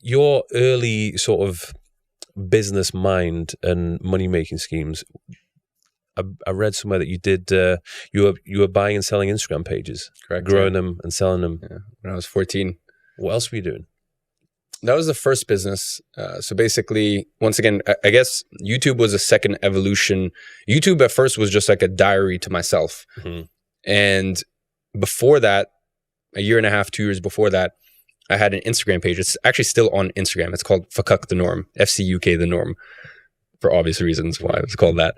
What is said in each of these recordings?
your early sort of business mind and money making schemes. I read somewhere that you did. You were buying and selling Instagram pages, Correct, growing them and selling them. Yeah, when I was 14. What else were you doing? That was the first business. So basically, once again, I guess YouTube was a second evolution. YouTube at first was just like a diary to myself. And before that, a year and a half, 2 years before that, I had an Instagram page. It's actually still on Instagram. It's called Fuck the Norm, FCUK the Norm, for obvious reasons why it was called that.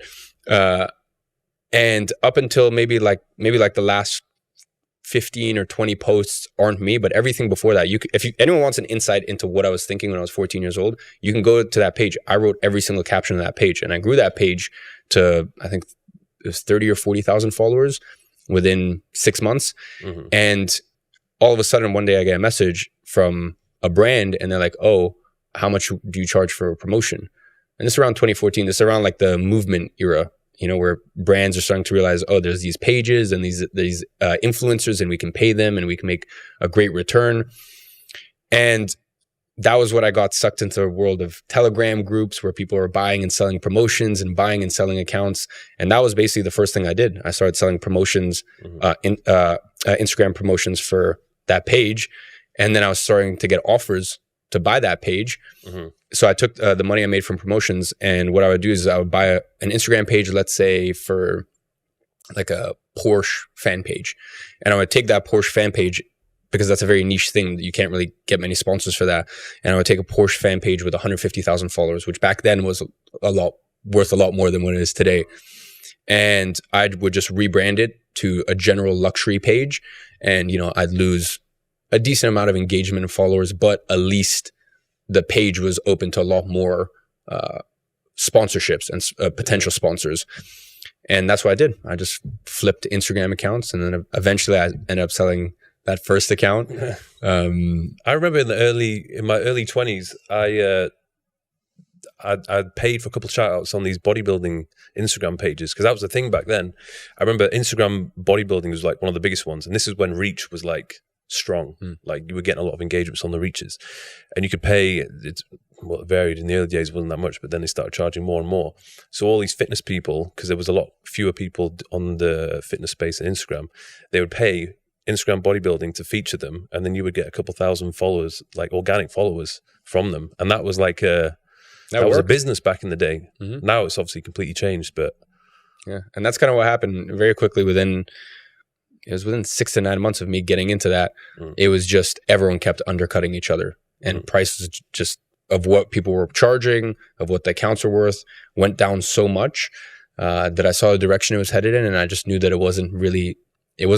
And up until maybe like the last 15 or 20 posts aren't me, but everything before that, if anyone wants an insight into what I was thinking when I was 14 years old, you can go to that page. I wrote every single caption on that page, and I grew that page to, I think it was 30 or 40,000 followers within 6 months. And all of a sudden, one day I get a message from a brand, and they're like, "Oh, how much do you charge for a promotion?" And this is around 2014. This is around like the movement era, where brands are starting to realize, oh, there's these pages and these influencers, and we can pay them and we can make a great return. And that was what I got sucked into the world of Telegram groups where people are buying and selling promotions and buying and selling accounts. And that was basically the first thing I did. I started selling promotions, Instagram promotions for that page. And then I was starting to get offers to buy that page. So I took the money I made from promotions, and what I would do is I would buy an Instagram page, let's say for like a Porsche fan page. And I would take that Porsche fan page, because that's a very niche thing. You can't really get many sponsors for that. And I would take a Porsche fan page with 150,000 followers, which back then was worth a lot more than what it is today. And I would just rebrand it to a general luxury page. And, I'd lose a decent amount of engagement and followers, but at least the page was open to a lot more sponsorships and potential sponsors. And that's what I did. I just flipped Instagram accounts, and then eventually I ended up selling that first account. I remember in my early 20s, I paid for a couple of shout outs on these bodybuilding Instagram pages, because that was the thing back then. I remember Instagram bodybuilding was like one of the biggest ones, and this is when reach was like strong. Like you were getting a lot of engagements on the reaches, and you could pay. It varied in the early days, wasn't that much, but then they started charging more and more. So all these fitness people, because there was a lot fewer people on the fitness space and Instagram, they would pay Instagram bodybuilding to feature them, and then you would get a couple thousand followers, like organic followers from them. And that was like that was a business back in the day. Now it's obviously completely changed, but yeah. And that's kind of what happened very quickly. Within 6 to 9 months of me getting into that, it was just everyone kept undercutting each other, and prices just of what people were charging, of what the accounts were worth, went down so much that I saw the direction it was headed in, and I just knew that it wasn't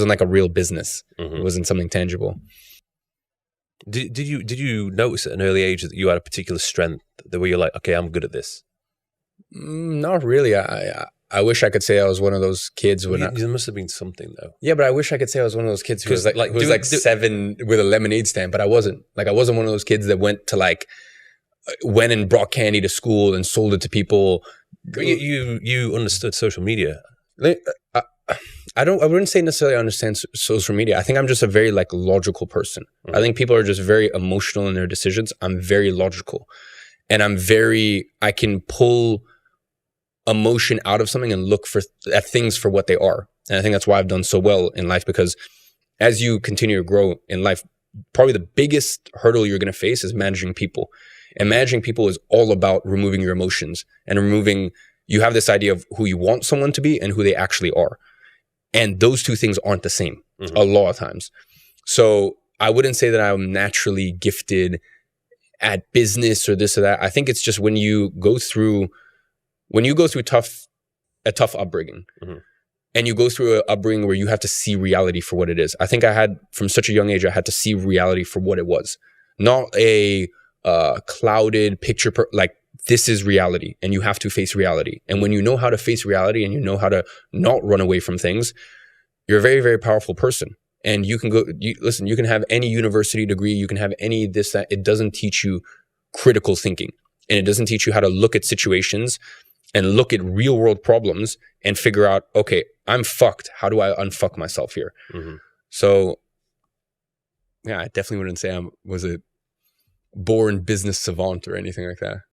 like a real business. It wasn't something tangible. Did you notice at an early age that you had a particular strength that where you're like, okay, I'm good at this? Not really. I wish I could say I was one of those kids when there must have been something though. Yeah, but I wish I could say I was one of those kids who was like 7 with a lemonade stand, but I wasn't. Like I wasn't one of those kids that went and brought candy to school and sold it to people. You understood social media. I wouldn't say necessarily understand social media. I think I'm just a very logical person. I think people are just very emotional in their decisions. I'm very logical, and I can pull emotion out of something and look at things for what they are. And I think that's why I've done so well in life, because as you continue to grow in life, probably the biggest hurdle you're going to face is managing people. And managing people is all about removing your emotions and you have this idea of who you want someone to be and who they actually are. And those two things aren't the same a lot of times. So I wouldn't say that I'm naturally gifted at business or this or that. I think it's just when you go through a tough upbringing, and you go through an upbringing where you have to see reality for what it is. I think from such a young age, I had to see reality for what it was, not a clouded picture. This is reality, and you have to face reality. And when you know how to face reality and you know how to not run away from things, you're a very, very powerful person. And you can have any university degree, you can have any this, that. It doesn't teach you critical thinking, and it doesn't teach you how to look at situations and look at real world problems and figure out, okay, I'm fucked. How do I unfuck myself here? So yeah, I definitely wouldn't say I was a born business savant or anything like that.